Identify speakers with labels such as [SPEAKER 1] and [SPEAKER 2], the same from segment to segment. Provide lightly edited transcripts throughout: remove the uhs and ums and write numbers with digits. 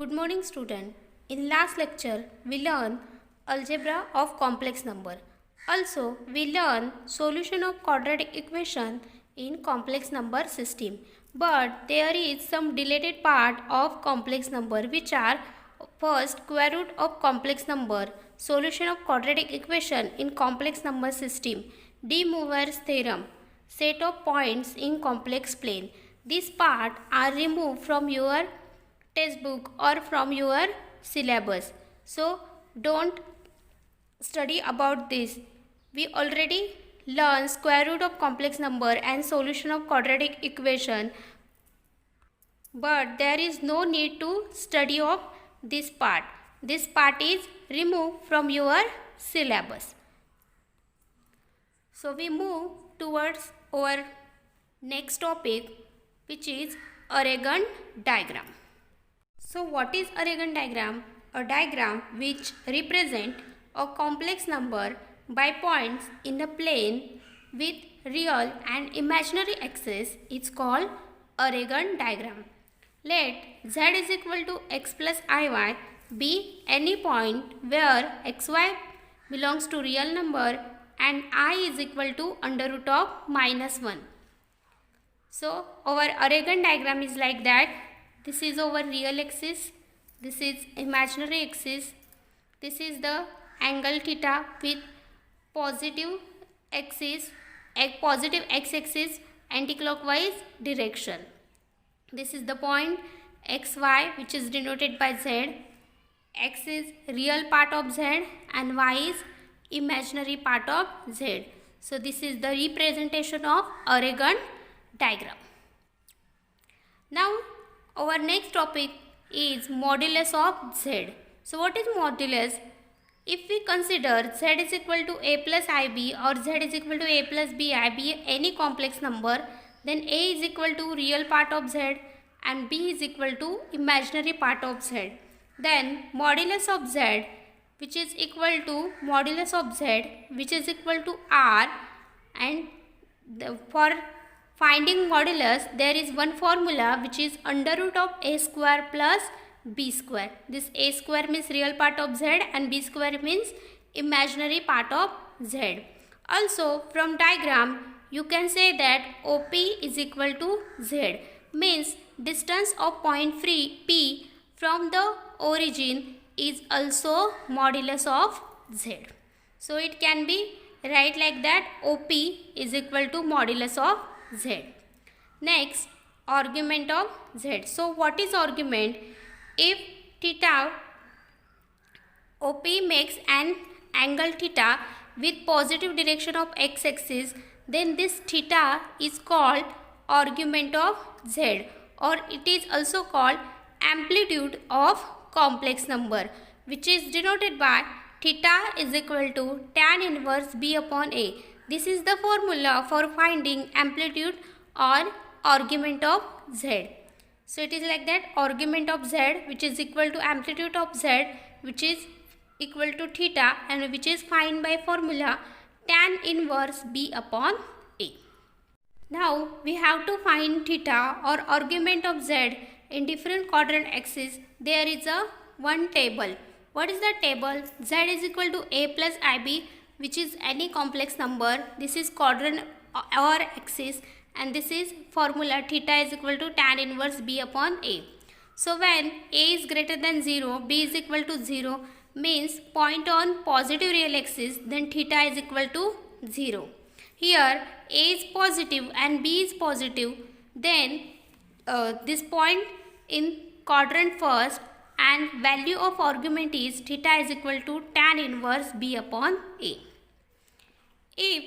[SPEAKER 1] Good morning student. In last lecture we learned algebra of complex number. Also we learned solution of quadratic equation in complex number system. But there is some deleted part of complex number which are first square root of complex number, solution of quadratic equation in complex number system, De Moivre's theorem, set of points in complex plane. These parts are removed from your textbook or from your syllabus. So don't study about this. We already learned square root of complex number and solution of quadratic equation, but there is no need to study of this part. This part is removed from your syllabus. So we move towards our next topic, which is Aragon diagram. So what is Aragon diagram? A diagram which represent a complex number by points in a plane with real and imaginary axis is called Aragon diagram. Let z is equal to x plus iy be any point where xy belongs to real number and I is equal to under root of -1. So our Aragon diagram is like that. This is our real axis, this is imaginary axis, this is the angle theta with positive axis, positive x-axis anticlockwise direction. This is the point xy which is denoted by z. X is real part of z and y is imaginary part of z. So this is the representation of Aragon diagram. Now our next topic is modulus of z. So what is modulus? If we consider z is equal to a plus ib or z is equal to a plus bi be any complex number, then a is equal to real part of z and b is equal to imaginary part of z. Then modulus of z which is equal to modulus of z which is equal to r, and for finding modulus there is one formula which is under root of a square plus b square. This a square means real part of z and b square means imaginary part of z. Also from diagram you can say that OP is equal to z, means distance of point P from the origin is also modulus of z. So it can be write like that, OP is equal to modulus of z. Next, argument of z. So what is argument? If theta OP makes an angle theta with positive direction of x-axis, then this theta is called argument of z, or it is also called amplitude of complex number, which is denoted by theta is equal to tan inverse b upon a. This is the formula for finding amplitude or argument of z. So it is like that, argument of z which is equal to amplitude of z which is equal to theta and which is found by formula tan inverse b upon a. Now we have to find theta or argument of z in different quadrant axis. There is a one table. What is the table? Z is equal to a plus ib, which is any complex number. This is quadrant or axis, and this is formula theta is equal to tan inverse b upon a. So when a is greater than 0, b is equal to 0, means point on positive real axis, then theta is equal to 0. Here a is positive and b is positive, then this point in quadrant first, and value of argument is theta is equal to tan inverse b upon a. If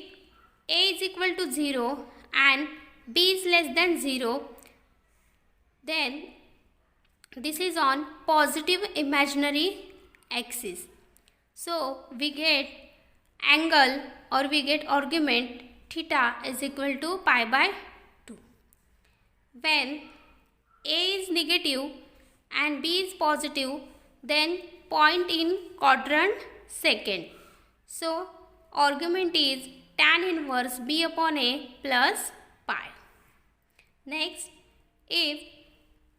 [SPEAKER 1] a is equal to 0 and b is less than 0, then this is on positive imaginary axis. So we get angle or we get argument theta is equal to pi by 2. When a is negative and b is positive, then point in quadrant second. So argument is tan inverse b upon a plus pi. Next, if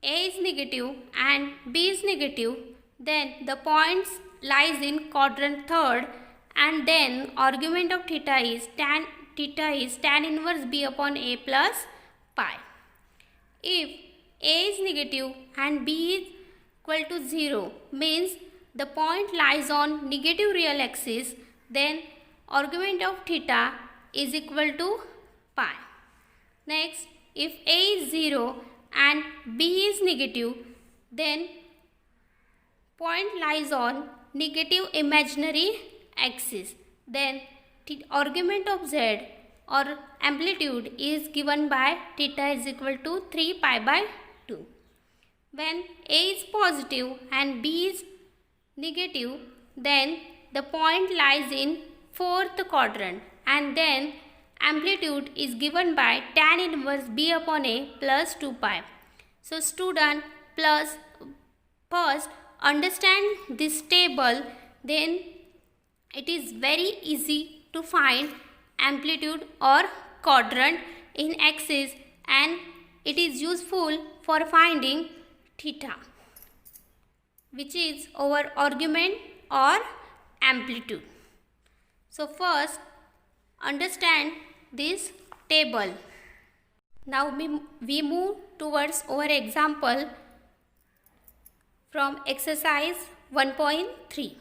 [SPEAKER 1] a A is negative and B is negative, then the points lies in quadrant third, and then argument of theta is tan inverse B upon A plus pi. If A is negative and B is equal to 0, means the point lies on negative real axis, then argument of theta is equal to pi. Next, if A is 0 and B is negative, then point lies on negative imaginary axis, then argument of Z or amplitude is given by theta is equal to 3 pi by 2. When A is positive and B is negative, then the point lies in fourth quadrant, and then amplitude is given by tan inverse B upon A plus 2 pi. So student, first understand this table, then it is very easy to find amplitude or quadrant in axis, and it is useful for finding theta, which is our argument or amplitude. So first understand this table. Now we move towards our example from exercise 1.3.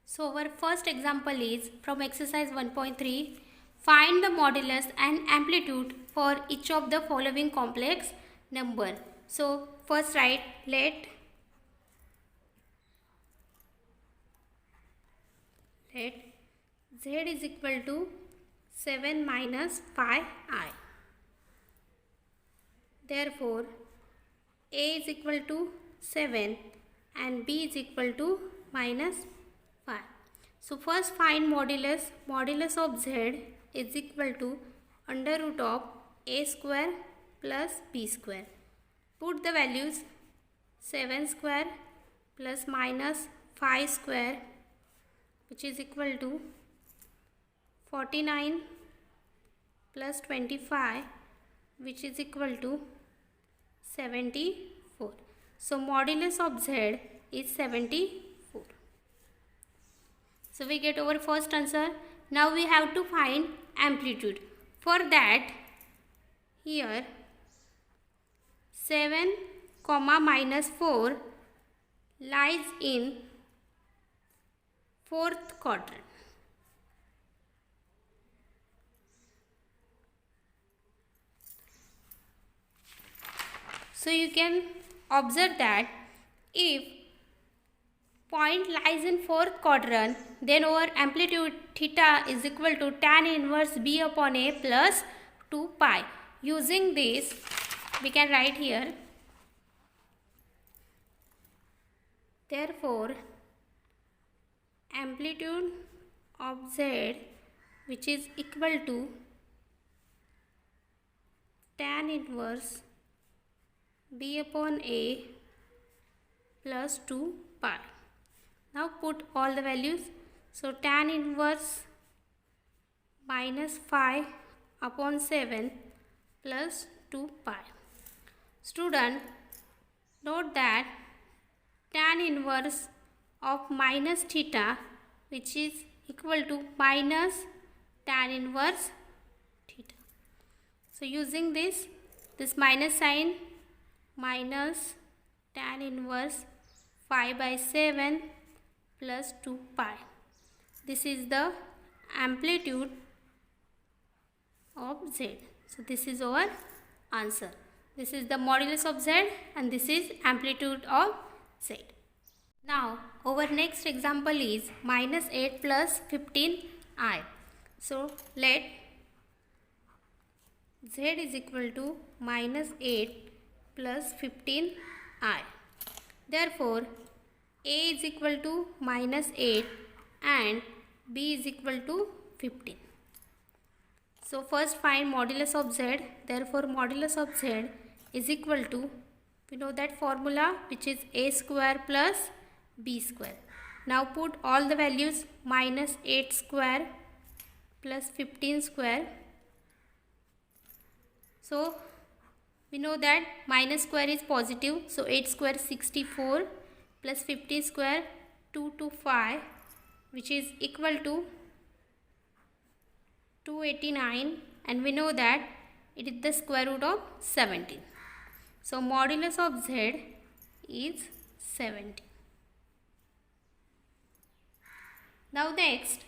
[SPEAKER 1] So our first example is from exercise 1.3. Find the modulus and amplitude for each of the following complex number. So first write, let Z is equal to 7 minus 5i. Therefore, A is equal to 7 and B is equal to minus 5. So first find modulus. Modulus of Z is equal to under root of A square plus B square. Put the values 7 square plus minus 5 square, which is equal to 49 plus 25, which is equal to 74. So modulus of Z is 74. So we get our first answer. Now we have to find amplitude. For that, here 7 comma minus 4 lies in fourth quadrant. So you can observe that if point lies in fourth quadrant, then our amplitude theta is equal to tan inverse B upon A plus 2 pi. Using this, we can write here. Therefore, amplitude of Z, which is equal to tan inverse B upon A plus 2 pi. Now put all the values. So tan inverse minus 5 upon 7 plus 2 pi. Student, note that tan inverse of minus theta, which is equal to minus tan inverse theta. So using this minus sign, minus tan inverse 5 by 7 plus 2 pi. This is the amplitude of Z. So this is our answer. This is the modulus of Z and this is amplitude of Z. Now our next example is minus 8 plus 15i. So let Z is equal to minus 8 plus 15i. Therefore, A is equal to minus 8 and B is equal to 15. So first find modulus of Z. Therefore, modulus of Z is equal to, we know that formula, which is A square plus B square. Now put all the values, minus 8 square plus 15 square. So We know that minus square is positive, so 8 square 64 plus 15 square 225, which is equal to 289, and we know that it is the square root of 17. So modulus of z is 17. Now next,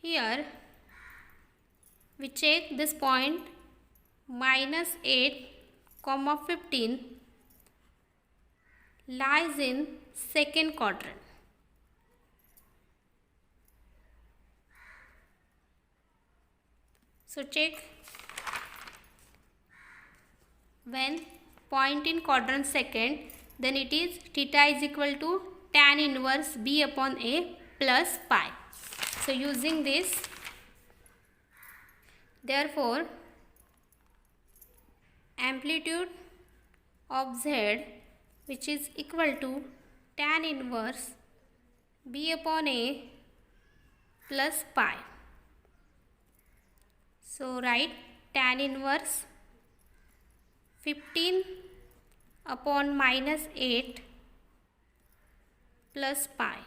[SPEAKER 1] here we check this point minus 8 comma 15 lies in second quadrant. So check, when point in quadrant second, then it is theta is equal to tan inverse b upon a plus pi. So using this, therefore amplitude of z, which is equal to tan inverse b upon a plus pi. So write tan inverse 15 upon minus 8 plus pi.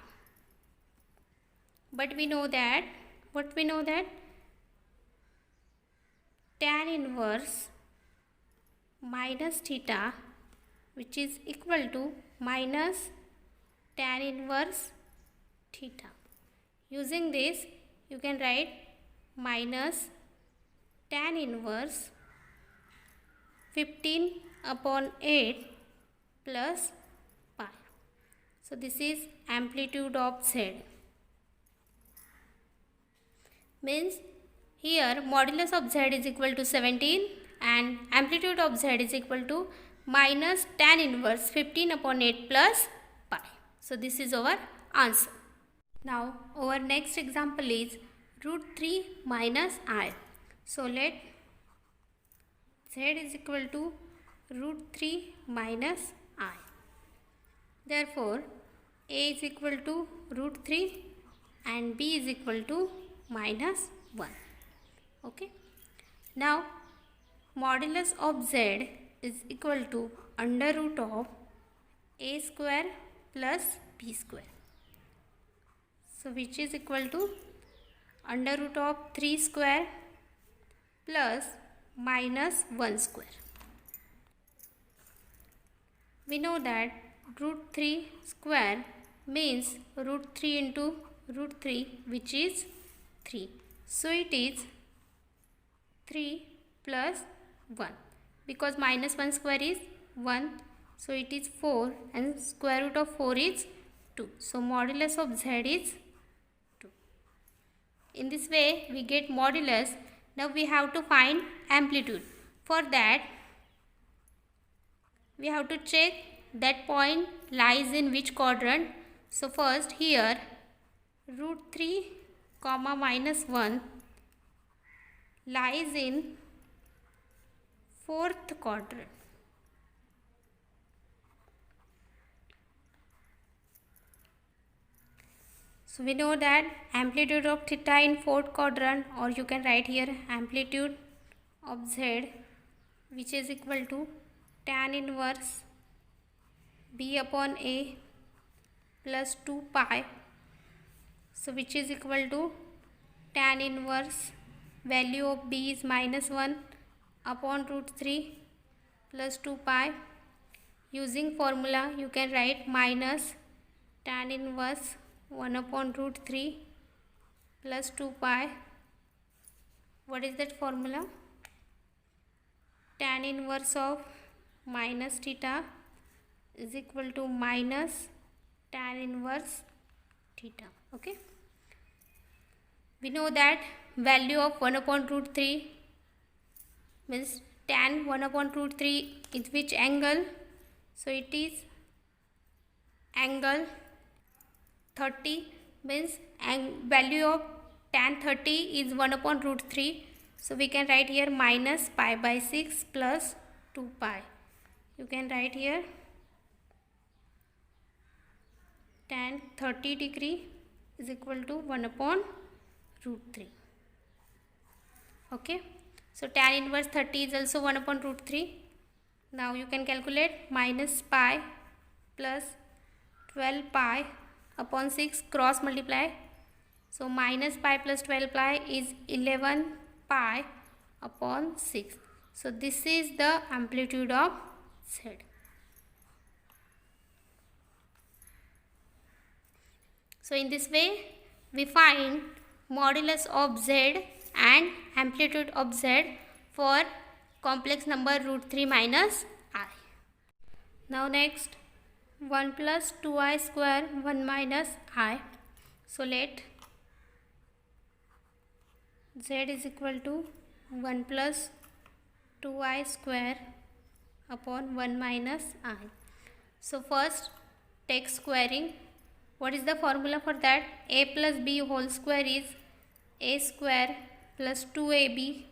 [SPEAKER 1] But we know that, what we know that tan inverse minus theta, which is equal to minus tan inverse theta. Using this, you can write minus tan inverse 15 upon 8 plus pi. So this is amplitude of z. Means here modulus of z is equal to 17 and amplitude of z is equal to minus tan inverse 15 upon 8 plus pi. So this is our answer. Now our next example is root 3 minus I. So let z is equal to root 3 minus I. Therefore a is equal to root 3 and b is equal to minus 1. Okay. Now modulus of z is equal to under root of a square plus b square. So which is equal to under root of 3 square plus minus 1 square. We know that root 3 square means root 3 into root 3, which is 3. So it is 3 plus 1, because minus 1 square is 1. So it is 4 and square root of 4 is 2. So modulus of z is 2. In this way we get modulus. Now we have to find amplitude. For that we have to check that point lies in which quadrant. So first here root 3 comma minus 1 lies in fourth quadrant. So we know that amplitude of theta in fourth quadrant, or you can write here amplitude of z, which is equal to tan inverse b upon a plus 2 pi. So which is equal to tan inverse value of b is minus 1 upon root 3 plus 2 pi. Using formula you can write minus tan inverse 1 upon root 3 plus 2 pi. What is that formula? Tan inverse of minus theta is equal to minus tan inverse theta. Okay. We know that value of 1 upon root 3 means tan 1 upon root 3 is which angle? So it is angle 30, means value of tan 30 is 1 upon root 3. So we can write here minus pi by 6 plus 2 pi. You can write here tan 30 degree is equal to 1 upon root 3. Okay. So tan inverse 30 is also 1 upon root 3. Now you can calculate minus pi plus 12 pi upon 6 cross multiply. So minus pi plus 12 pi is 11 pi upon 6. So this is the amplitude of Z. So in this way we find modulus of Z and amplitude of Z for complex number root 3 minus I. Now next 1 plus 2i square 1 minus I. So let Z is equal to 1 plus 2i square upon 1 minus I. So first take squaring. What is the formula for that? A plus b whole square is a square plus 2ab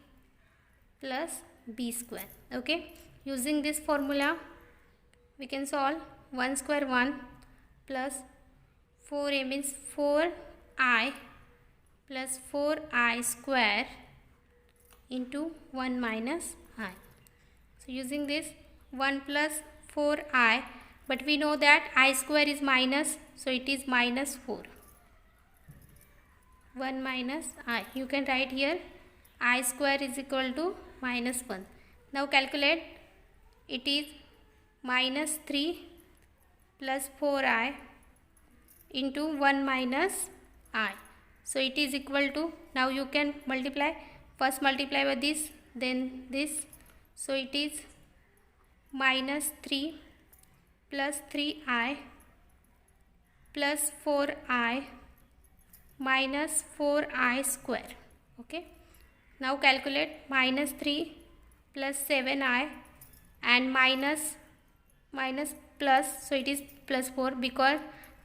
[SPEAKER 1] plus b square. Okay, using this formula we can solve 1 square 1 plus 4a means 4i plus 4i square into 1 minus I. So using this 1 plus 4i, but we know that I square is minus, so it is minus 4. 1 minus I. You can write here I square is equal to minus 1. Now calculate. It is minus 3 plus 4i into 1 minus I. So it is equal to, now you can multiply. First multiply by this, then this. So it is minus 3 plus 3i plus 4i minus 4i square. Okay. Now calculate minus 3 plus 7i and minus plus, so it is plus 4 because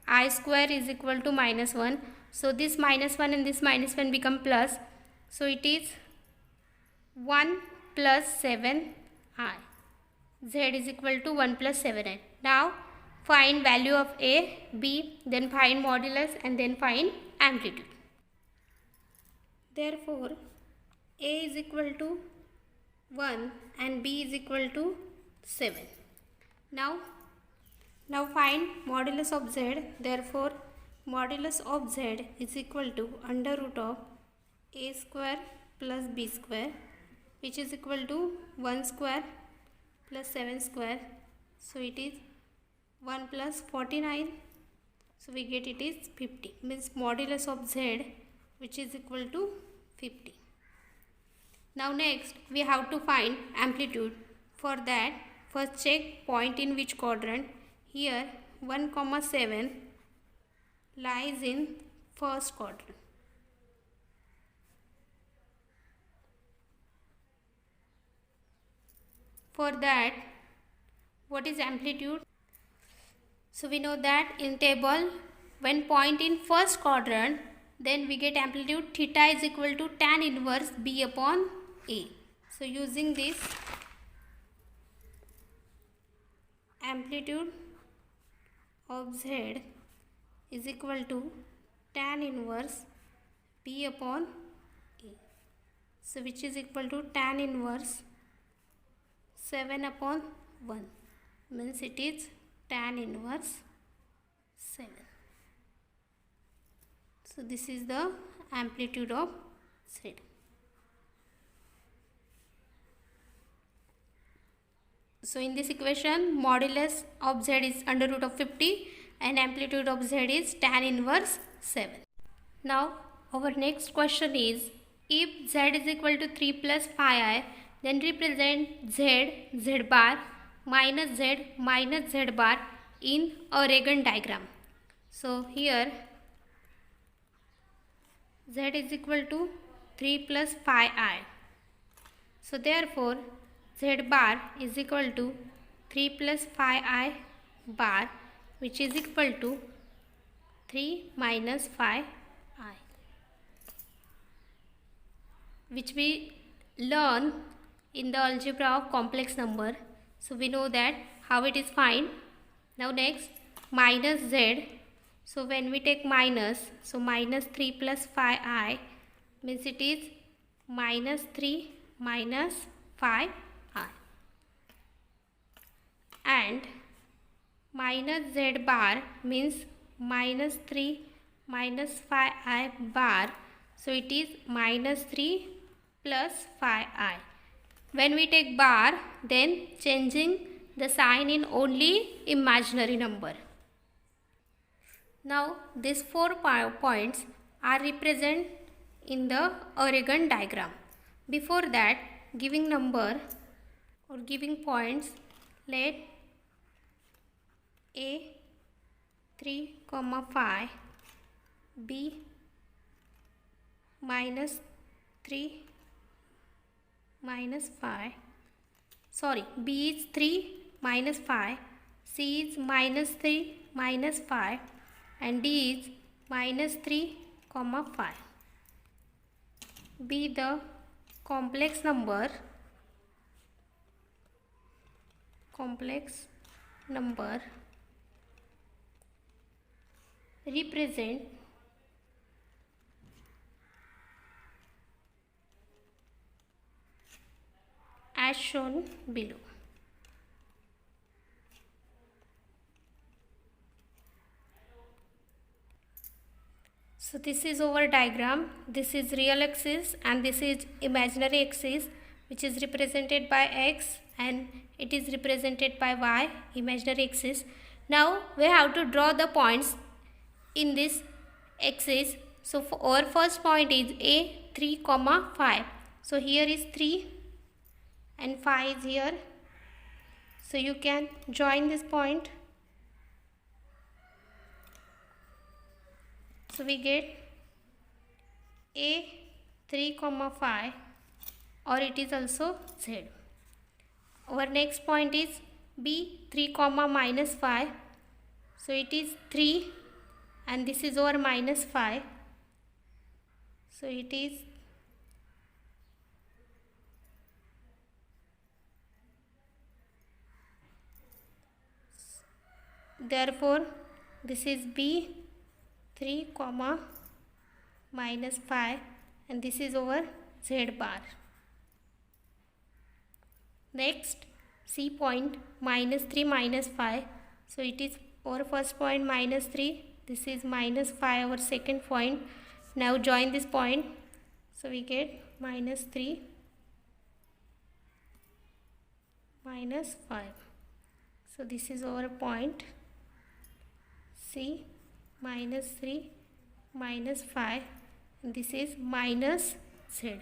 [SPEAKER 1] I square is equal to minus 1. So this minus 1 and this minus 1 become plus. So it is 1 plus 7i. Z is equal to 1 plus 7i. Now find value of A, B, then find modulus and then find amplitude. Therefore A is equal to 1 and B is equal to 7. Now find modulus of Z. Therefore modulus of Z is equal to under root of A square plus B square, which is equal to 1 square plus 7 square. So it is 1 plus 49. So we get it is 50. Means modulus of Z which is equal to 50. Now next we have to find amplitude. For that first check point in which quadrant. Here 1, 7 lies in first quadrant. For that, what is amplitude? So we know that in table, when point in first quadrant, then we get amplitude theta is equal to tan inverse B upon A. So using this, amplitude of Z is equal to tan inverse B upon A. So which is equal to tan inverse 7 upon 1, means it is tan inverse 7. So this is the amplitude of Z. So in this equation modulus of Z is under root of 50 and amplitude of Z is tan inverse 7. Now our next question is, if Z is equal to 3 plus 5i, then represent Z, Z bar minus Z bar in a Arrangement diagram. So here Z is equal to 3 plus 5i. So therefore Z bar is equal to 3 plus 5i bar, which is equal to 3 minus 5i, which we learn in the algebra of complex number. So we know that how it is find. Now next minus Z. So when we take minus, so minus 3 plus 5i means it is minus 3 minus 5i, and minus z bar means minus 3 minus 5i bar, so it is minus 3 plus 5i. When we take bar, then changing the sign in only imaginary number. Now these 4 points are represented in the Aragon diagram. Before that, giving number or giving points, let A 3, 5, B minus 3 minus 5, sorry, B is 3 minus 5, C is minus 3 minus 5, and D is minus 3, 5. Be the complex number represent as shown below. So this is our diagram. This is real axis and this is imaginary axis, which is represented by x, and it is represented by y, imaginary axis. Now we have to draw the points in this axis. So for our first point is A 3, 5. So here is 3 and 5 is here. So you can join this point. So we get A 3, 5, or it is also Z. Our next point is B 3, minus 5. So it is 3 and this is our minus 5. So it is therefore this is B 3, minus 5, and this is our Z bar. Next, C point minus 3 minus 5. So it is our first point minus 3. This is minus 5, our second point. Now join this point. So we get minus 3 minus 5. So this is our point C minus 3 minus 5, and this is minus Z.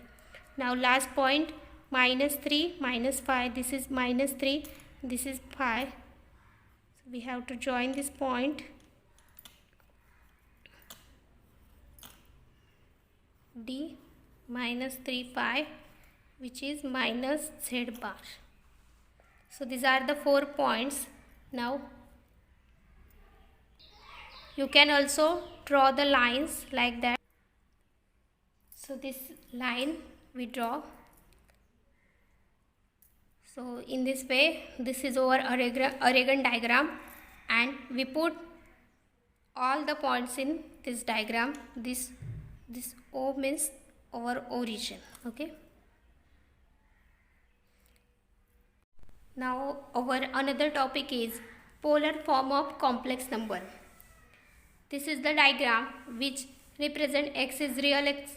[SPEAKER 1] Now last point minus 3 minus 5, this is minus 3, this is 5. So we have to join this point. D minus 3 5, which is minus Z bar. So these are the 4 points. Now you can also draw the lines like that. So this line we draw. So in this way, this is our Aragon diagram, and we put all the points in this diagram. This O means our origin. Okay. Now our another topic is polar form of complex number. This is the diagram which represent x is real x.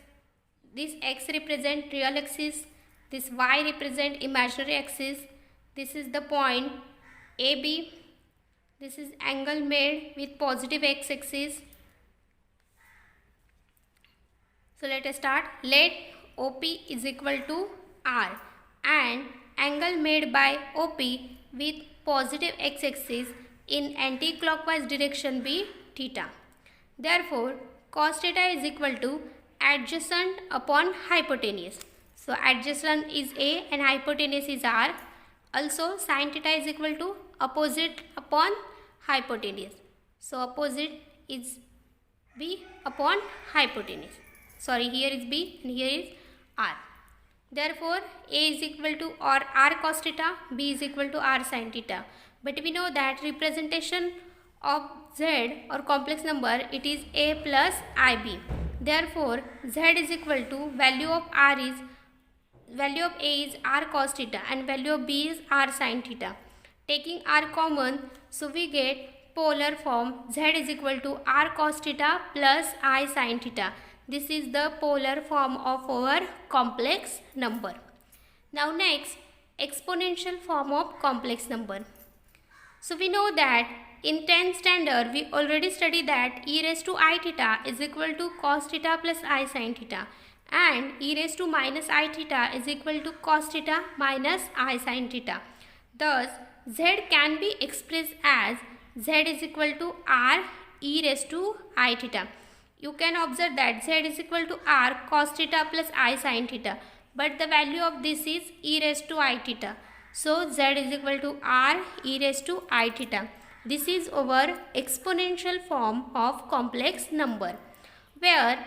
[SPEAKER 1] This x represent real axis. This y represent imaginary axis. This is the point AB. This is angle made with positive x axis. So let us start. Let OP is equal to R and angle made by OP with positive x axis in anti-clockwise direction be theta. Therefore, cos theta is equal to adjacent upon hypotenuse. So adjacent is A and hypotenuse is R. Also sin theta is equal to opposite upon hypotenuse. So opposite is B upon hypotenuse. Sorry, here is B and here is R. Therefore, A is equal to or R cos theta, B is equal to R sin theta. But we know that representation of Z or complex number, it is A plus IB. Therefore, Z is equal to value of R is value of A is r cos theta and value of B is r sin theta. Taking r common, so we get polar form z is equal to r cos theta plus I sin theta. This is the polar form of our complex number. Now next, exponential form of complex number. So we know that in 10th standard we already studied that e raised to I theta is equal to cos theta plus I sin theta, and e raised to minus I theta is equal to cos theta minus I sin theta. Thus z can be expressed as z is equal to r e raised to I theta. You can observe that z is equal to r cos theta plus I sin theta, but the value of this is e raised to I theta. So z is equal to r e raised to I theta. This is our exponential form of complex number, where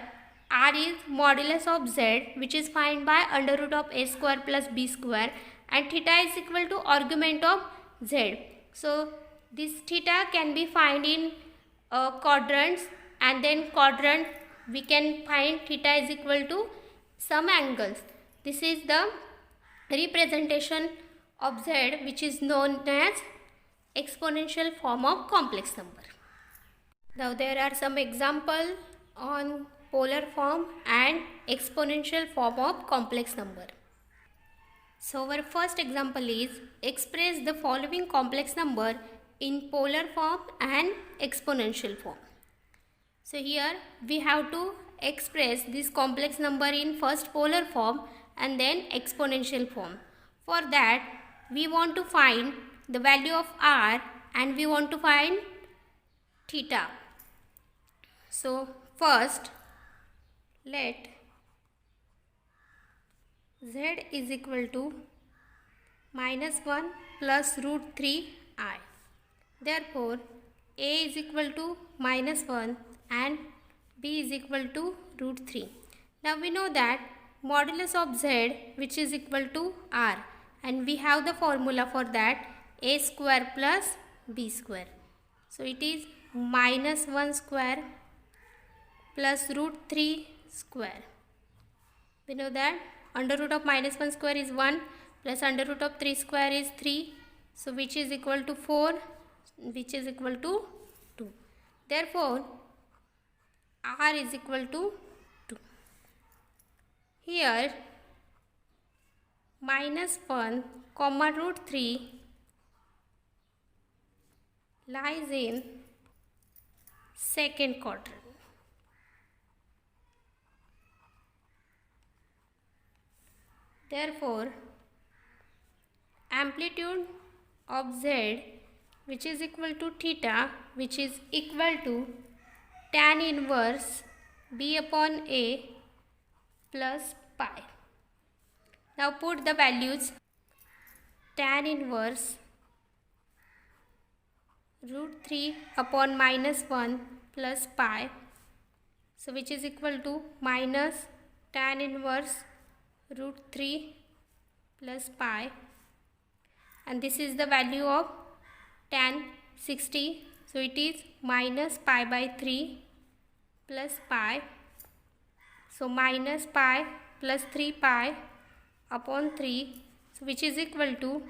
[SPEAKER 1] r is modulus of z, which is found by under root of a square plus b square, and theta is equal to argument of z. So this theta can be found in quadrants, and then quadrant we can find theta is equal to some angles. This is the representation of z, which is known as exponential form of complex number. Now there are some examples on polar form and exponential form of complex number. So our first example is express the following complex number in polar form and exponential form. So here we have to express this complex number in first polar form and then exponential form. For that we want to find the value of r and we want to find theta. So first let z is equal to minus 1 plus root 3i. Therefore a is equal to minus 1 and b is equal to root 3. Now we know that modulus of z, which is equal to r, and we have the formula for that, a square plus b square. So it is minus 1 square plus root 3 square. We know that under root of minus 1 square is 1 plus under root of 3 square is 3. So which is equal to 4, which is equal to 2. Therefore r is equal to 2. Here minus 1 comma root 3 lies in second quadrant. Therefore amplitude of z, which is equal to theta, which is equal to tan inverse b upon a plus pi. Now put the values. Tan inverse root 3 upon minus 1 plus pi, so which is equal to minus tan inverse root 3 plus pi, and this is the value of tan 60, so it is minus pi by 3 plus pi, so minus pi plus 3 pi upon 3, so which is equal to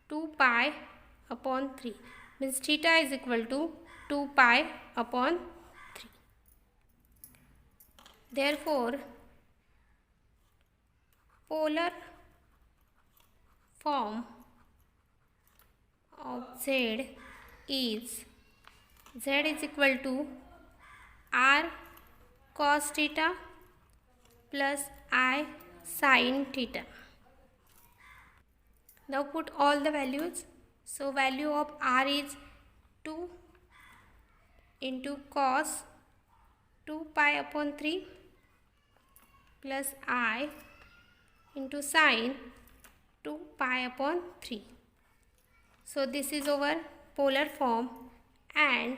[SPEAKER 1] 2 pi upon 3, means theta is equal to 2 pi upon 3. Therefore polar form of z is equal to r cos theta plus I sin theta. Now put all the values. So value of r is 2 into cos 2 pi upon 3 plus I into sin 2 pi upon 3. So this is our polar form and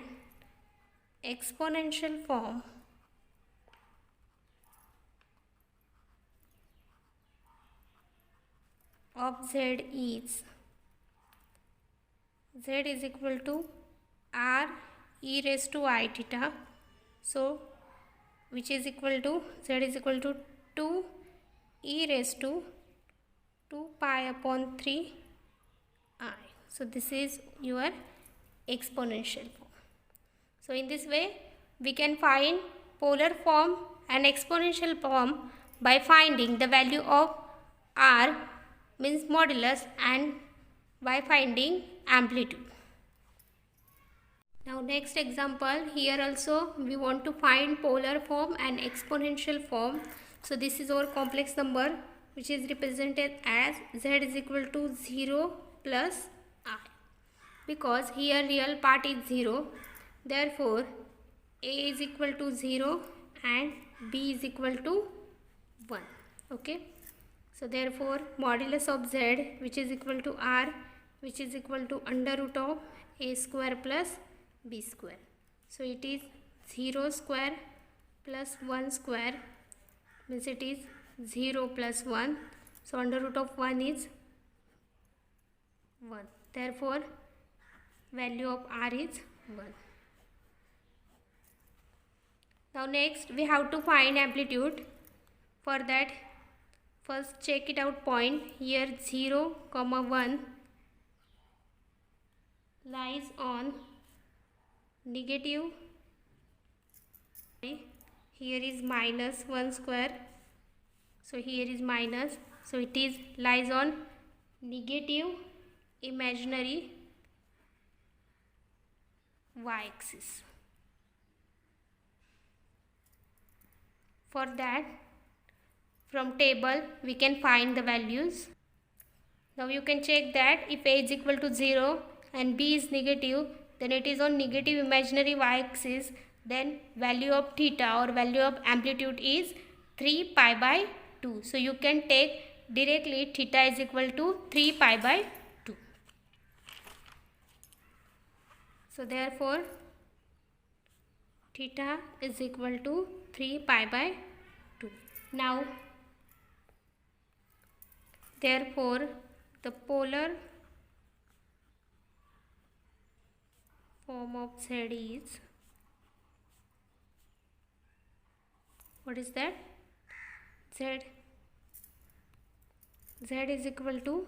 [SPEAKER 1] exponential form of z is equal to r e raised to I theta, so which is equal to z is equal to 2 e raised to 2 pi upon 3 I. So this is your exponential form. So in this way we can find polar form and exponential form by finding the value of r, means modulus, and by finding amplitude. Now next example, here also we want to find polar form and exponential form. So this is our complex number which is represented as z is equal to 0 plus I. Because here real part is 0, therefore a is equal to 0 and b is equal to 1. Okay. So therefore modulus of z, which is equal to r, which is equal to under root of a square plus b square. So it is 0 square plus 1 square, means it is 0 plus 1. So under root of 1 is 1. Therefore value of r is 1. Now next we have to find amplitude. For that, first check it out point. Here 0, 1 lies on negative. Here is minus 1 square. So here is minus. So it is lies on negative imaginary y-axis. For that, from table we can find the values. Now you can check that if a is equal to 0 and b is negative, then it is on negative imaginary y-axis, then value of theta or value of amplitude is 3 pi by 2. So you can take directly theta is equal to 3 pi by 2. So therefore theta is equal to 3 pi by 2. Now therefore the polar form of z is, what is that? Z is equal to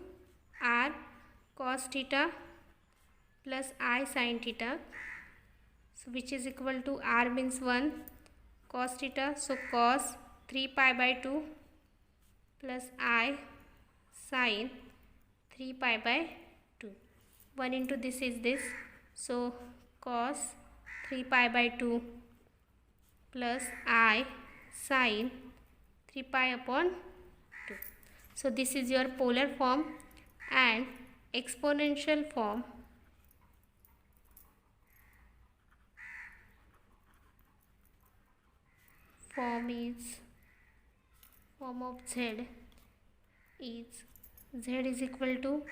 [SPEAKER 1] r cos theta plus I sin theta. So which is equal to r means 1 cos theta. So cos 3 pi by 2 plus I sin 3 pi by 2. 1 into this is this. So cos 3 pi by 2 plus I sin 3 pi upon 2. So this is your polar form, and exponential form of z is equal to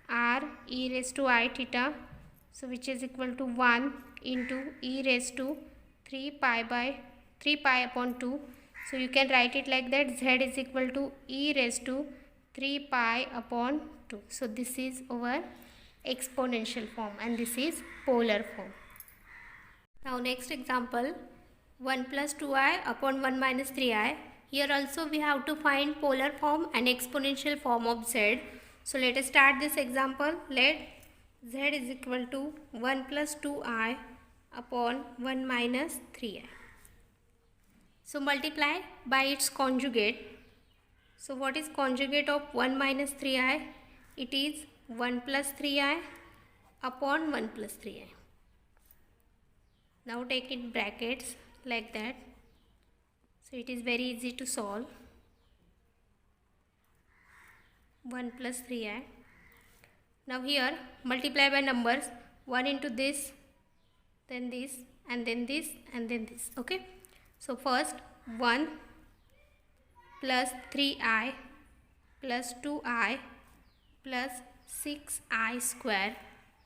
[SPEAKER 1] r e raised to I theta. So which is equal to 1 into e raised to 3 pi upon 2. So you can write it like that, z is equal to e raised to 3 pi upon 2. So this is our exponential form and this is polar form. Now next example, 1 plus 2i upon 1 minus 3i. Here also we have to find polar form and exponential form of z. So let us start this example. Let z is equal to 1 plus 2i upon 1 minus 3i. So multiply by its conjugate. So what is conjugate of 1 minus 3i? It is 1 plus 3i upon 1 plus 3i. Now take it brackets like that. So it is very easy to solve. 1 plus 3i. Now here multiply by numbers. 1 into this, then this, and then this, and then this. Okay. So first 1 plus 3i plus 2i plus 6i square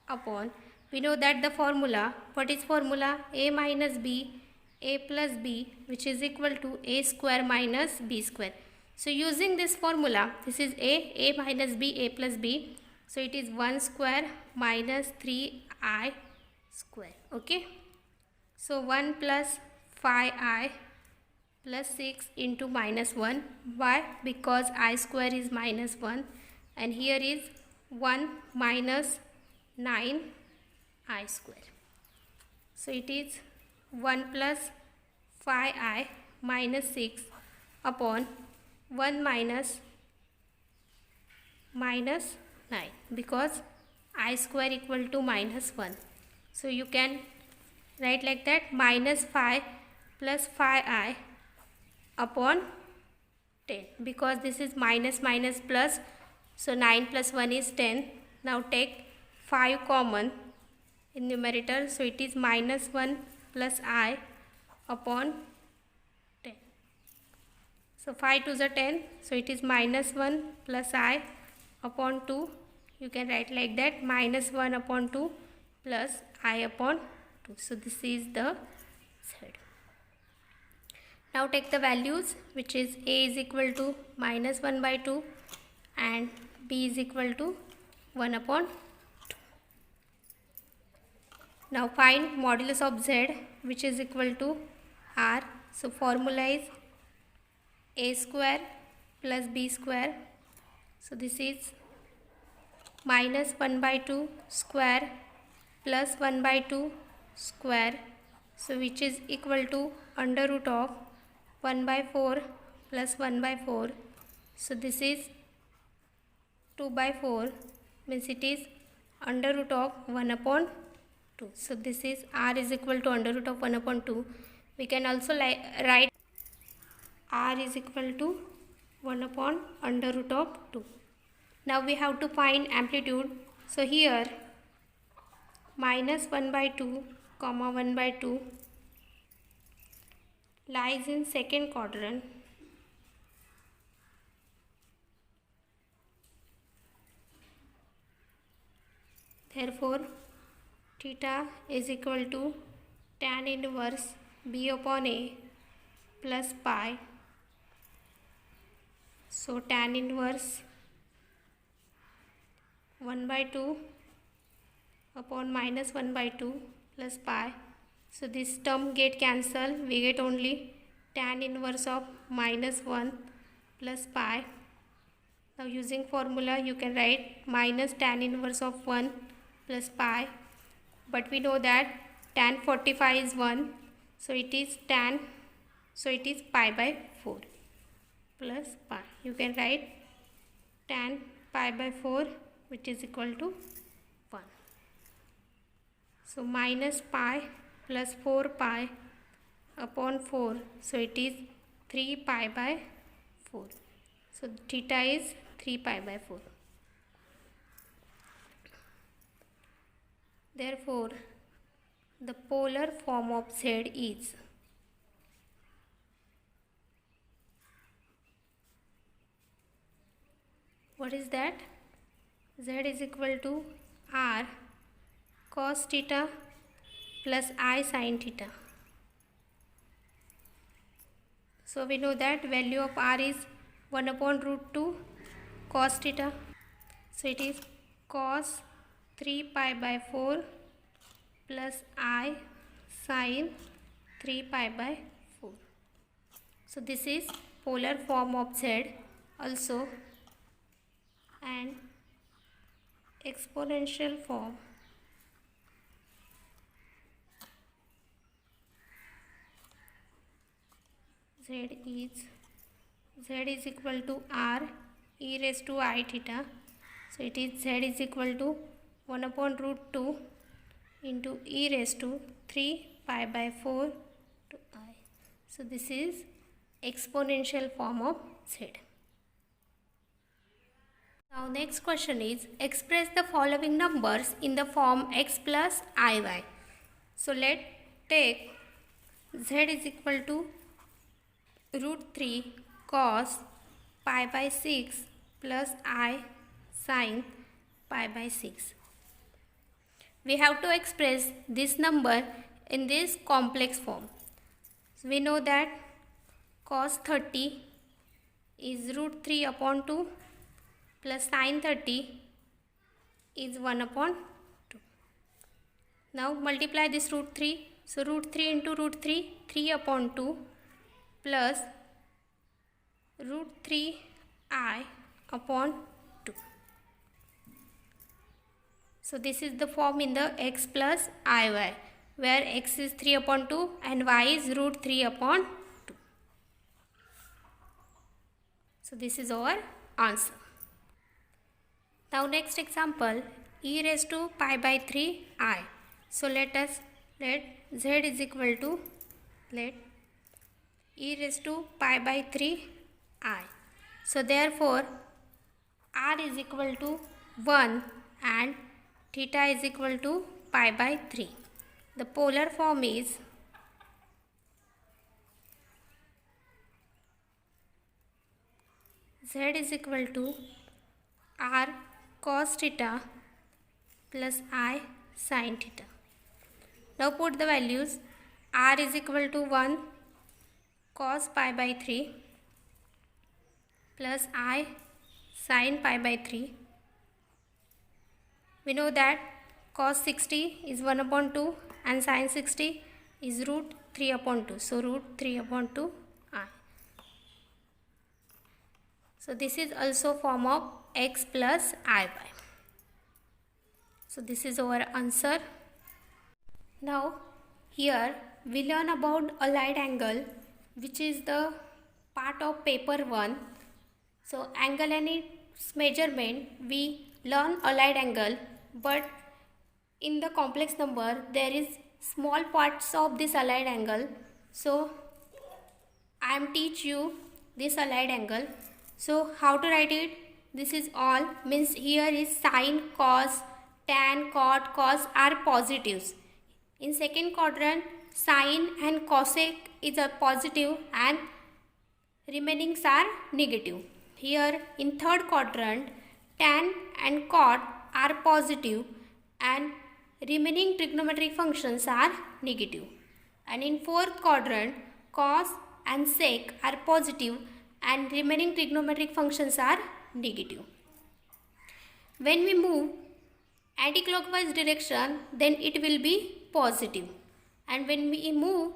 [SPEAKER 1] upon, we know that the formula, what is formula? A minus b, a plus b, which is equal to a square minus b square. So using this formula, this is a minus b, a plus b. So it is 1 square minus 3i square. Okay. So 1 plus 5i plus 6 into minus 1. Why? Because I square is minus 1. and here is 1 minus 9i square. So it is 1 plus 5i minus 6 upon 1 minus 9, because I square equal to minus 1. So you can write like that, minus 5 plus 5i upon 10, because this is minus minus plus, so 9 plus 1 is 10. Now take 5 common in numerator, so it is minus 1 plus I upon 10. So 5 to the 10, so it is minus 1 plus I upon 2. You can write like that, minus 1 upon 2 plus I upon 2. So this is the Z. Now take the values, which is A is equal to minus 1 by 2 and B is equal to 1 upon 2. Now find modulus of Z, which is equal to R. So formula is A square plus B square. So this is minus 1 by 2 square plus 1 by 2 square. So which is equal to under root of 1 by 4 plus 1 by 4. So this is 2 by 4, means it is under root of 1 upon 2. So this is R is equal to under root of 1 upon 2. We can also write R is equal to 1 upon under root of 2. Now we have to find amplitude. So here minus 1 by 2 comma 1 by 2 lies in second quadrant. Therefore theta is equal to tan inverse B upon A plus pi. So tan inverse 1 by 2 upon minus 1 by 2 plus pi. So this term get cancelled. We get only tan inverse of minus 1 plus pi. Now using formula you can write minus tan inverse of 1 plus pi. But we know that tan 45 is 1. So it is pi by 4 plus pi. You can write tan pi by 4, which is equal to 1. So minus pi plus 4 pi upon 4. So it is 3 pi by 4. So theta is 3 pi by 4. Therefore, the polar form of Z is what is that? Z is equal to R cos theta plus I sin theta. So we know that value of R is 1 upon root 2 cos theta. So it is cos 3 pi by 4 plus I sin 3 pi by 4. So this is polar form of Z also, and exponential form Z is equal to R e raised to I theta. So it is Z is equal to 1 upon root 2 into e raised to 3 pi by 4 to I. So this is exponential form of Z. Now next question is, express the following numbers in the form x plus iy. So let's take Z is equal to root 3 cos pi by 6 plus I sin pi by 6. We have to express this number in this complex form. So we know that cos 30 is root 3 upon 2 plus sin 30 is 1 upon 2. Now multiply this root 3. So root 3 into root 3, 3 upon 2 plus root 3 I upon 2. So this is the form in the x plus iy, where x is 3 upon 2 and y is root 3 upon 2. So this is our answer. Now next example, e raised to pi by 3 I. So let z is equal to, let e raised to pi by 3 I. So therefore r is equal to 1 and theta is equal to pi by 3. The polar form is z is equal to r cos theta plus I sin theta. Now put the values. R is equal to 1 cos pi by 3 plus I sin pi by 3. We know that cos 60 is 1 upon 2 and sin 60 is root 3 upon 2. So root 3 upon 2 I. So this is also form of x plus iy. So this is our answer. Now here we learn about allied angle, which is the part of paper 1. So angle and its measurement, we learn allied angle, but in the complex number there is small parts of this allied angle. So I am teach you this allied angle. So how to write it? This is all, means here is sine, cos, tan, cot, cos are positives. In second quadrant, sine and cosec is a positive and remainings are negative. Here in third quadrant, tan and cot are positive and remaining trigonometric functions are negative. And in fourth quadrant, cos and sec are positive and remaining trigonometric functions are negative. When we move anti-clockwise direction, then it will be positive, and when we move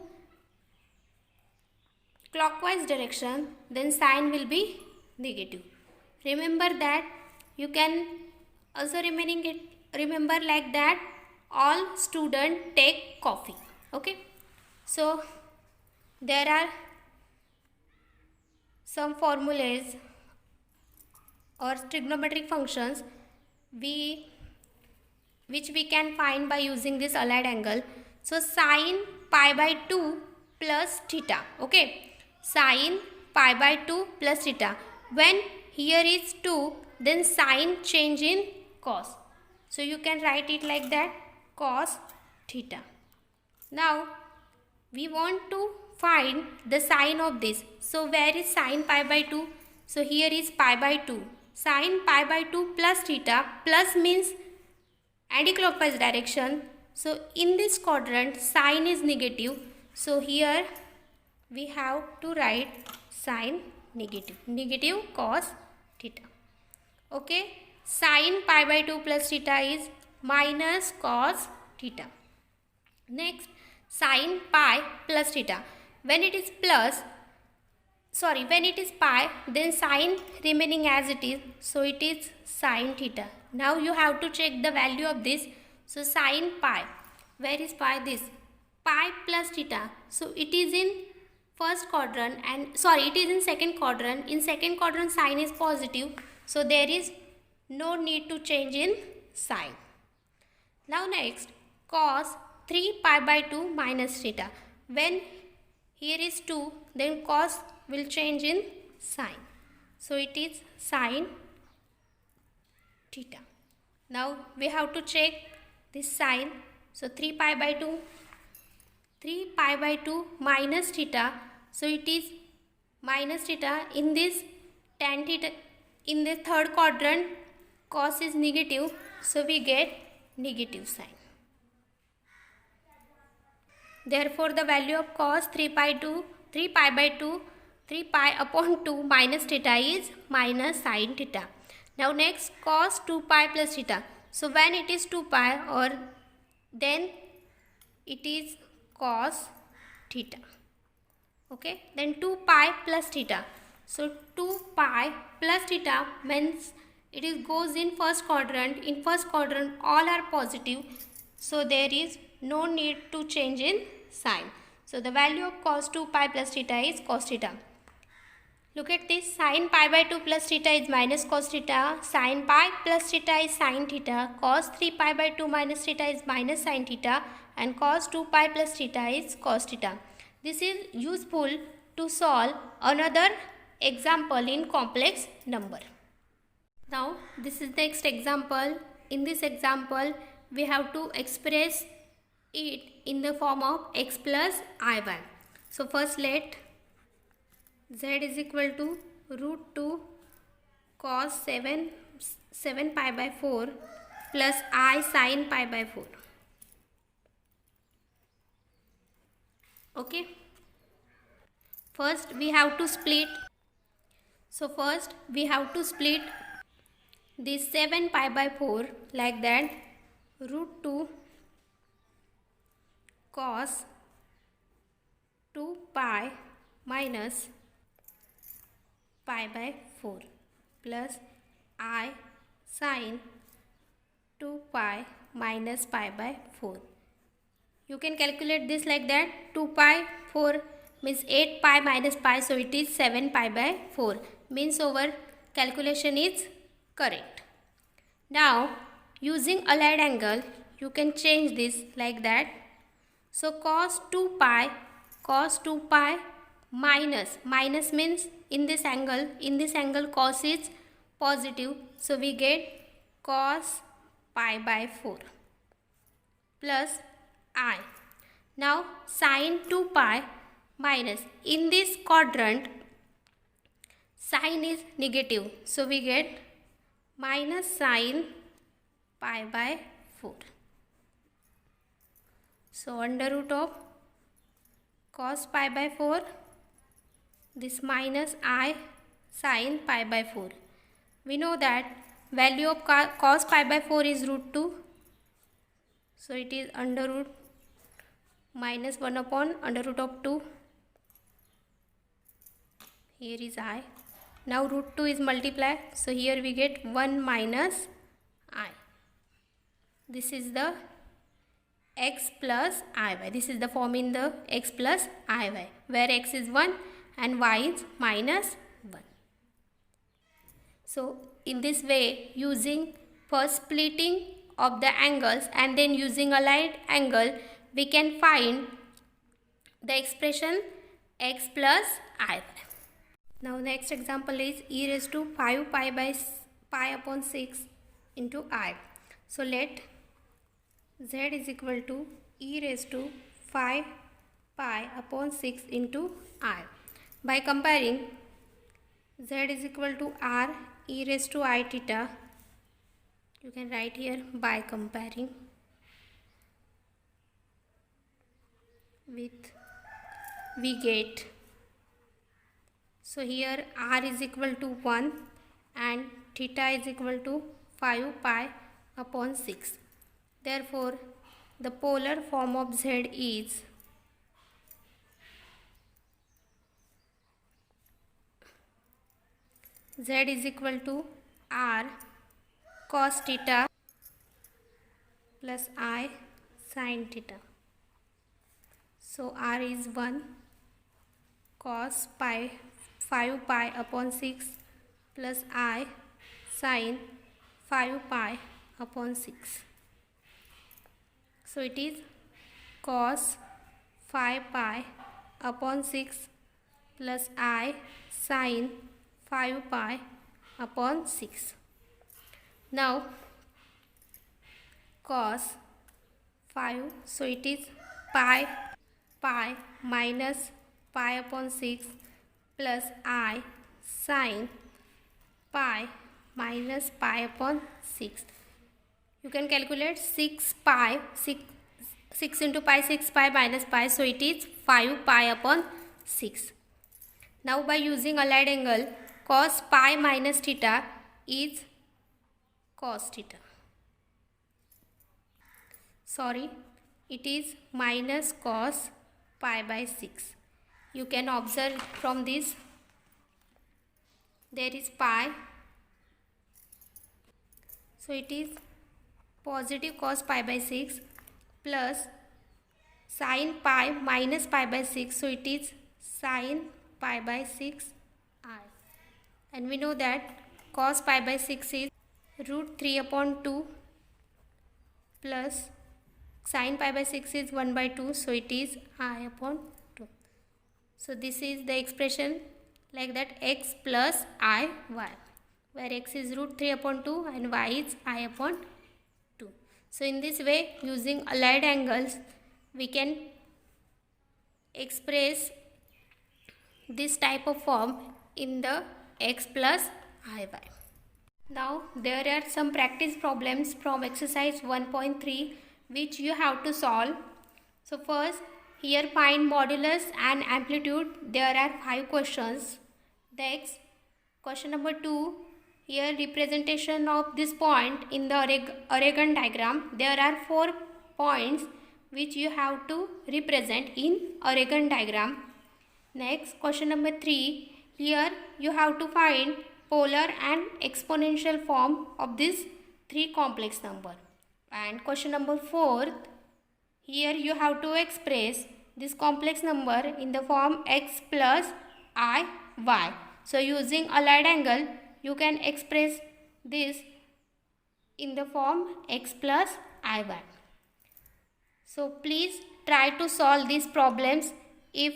[SPEAKER 1] clockwise direction, then sign will be negative. Remember that. You can also remember like that, all students take coffee. Okay, so there are some formulas or trigonometric functions which we can find by using this allied angle. So sine pi by 2 plus theta. Okay, sine pi by 2 plus theta. When here is 2, then sine change in cos. So you can write it like that, cos theta. Now we want to find the sine of this. So where is sine pi by 2? So here is pi by 2. Sine pi by 2 plus theta, plus means anti-clockwise direction. So in this quadrant, sine is negative. So here we have to write sine negative, negative cos theta. Okay, sine pi by 2 plus theta is minus cos theta. Next, sine pi plus theta. When it is pi, then sine remaining as it is, so it is sine theta. Now you have to check the value of this. So sine pi, where is pi? This pi plus theta. So it is in first quadrant, and it is in second quadrant. In second quadrant, sine is positive, so there is no need to change in sign. Now next, cos 3 pi by 2 minus theta. When here is 2, then cos will change in sine. So it is sine theta. Now we have to check this sine. So 3 pi by 2 minus theta. So it is minus theta. In this tan theta, in the third quadrant, cos is negative, so we get negative sign. Therefore the value of cos 3 pi upon 2 minus theta is minus sin theta. Now next, cos 2 pi plus theta. So when it is 2 pi, or then it is cos theta. Okay, then 2 pi plus theta. So 2 pi plus theta means it is goes in first quadrant. In first quadrant all are positive, so there is no need to change in sign. So the value of cos 2 pi plus theta is cos theta. Look at this, sin pi by 2 plus theta is minus cos theta, sin pi plus theta is sin theta, cos 3 pi by 2 minus theta is minus sin theta, and cos 2 pi plus theta is cos theta. This is useful to solve another example in complex number. Now this is the next example. In this example we have to express it in the form of x plus iy. So first let z is equal to root 2 cos 7 pi by 4 plus I sin pi by 4. Okay. First we have to split. So first we have to split this 7 pi by 4 like that. Root 2 cos 2 pi minus pi by 4 plus I sin 2 pi minus pi by 4. You can calculate this like that. 2 pi 4 means 8 pi minus pi, so it is 7 pi by 4, means our calculation is correct. Now using allied angle you can change this like that. So cos 2 pi minus means in this angle cos is positive, so we get cos pi by 4 plus I. Now sin 2 pi minus, in this quadrant sin is negative, so we get minus sin pi by 4. So under root of cos pi by 4, this minus I sin pi by 4. We know that value of cos pi by 4 is root 2. So it is under root minus 1 upon under root of 2. Here is I. Now root 2 is multiplied. So here we get 1 minus I. This is the x plus iy. This is the form in the x plus iy, where x is 1 and y is minus 1. So in this way, using first splitting of the angles and then using allied angle, we can find the expression x plus iy. Now next example is e raised to 5 pi by pi upon 6 into I. So let z is equal to e raised to 5 pi upon 6 into I. By comparing, z is equal to r e raised to I theta. You can write here by comparing with, we get, so here r is equal to 1 and theta is equal to 5 pi upon 6. Therefore, the polar form of z is z is equal to r cos theta plus I sin theta. So r is 1 cos pi 5 pi upon 6 plus I sin 5 pi upon 6. So it is cos 5 pi upon 6 plus I sin 5 pi upon 6. Now cos 5, so it is pi minus pi upon 6 plus I sin pi minus pi upon 6. You can calculate 6 into pi, 6 pi minus pi, so it is 5 pi upon 6. Now by using allied angle, cos pi minus theta is cos theta. Sorry, it is minus cos pi by 6. You can observe from this, there is pi So it is positive cos pi by 6 plus sin pi minus pi by 6. So it is sin pi by 6 I. And we know that cos pi by 6 is root 3 upon 2 plus sin pi by 6 is 1 by 2. So it is I upon 2. So this is the expression like that, x plus I y, where x is root 3 upon 2 and y is I upon 2. So in this way, using allied angles, we can express this type of form in the x plus I y. Now there are some practice problems from exercise 1.3 which you have to solve. So first, here find modulus and amplitude. There are 5 questions. Next, question number 2, here representation of this point in the Aragon diagram. There are 4 points which you have to represent in Aragon diagram. Next, question number 3, here you have to find polar and exponential form of this 3 complex number. And question number 4, here you have to express this complex number in the form x plus I y. So using allied angle, you can express this in the form x plus I y. So please try to solve these problems. If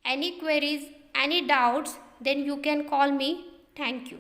[SPEAKER 1] any queries, any doubts, then you can call me. Thank you.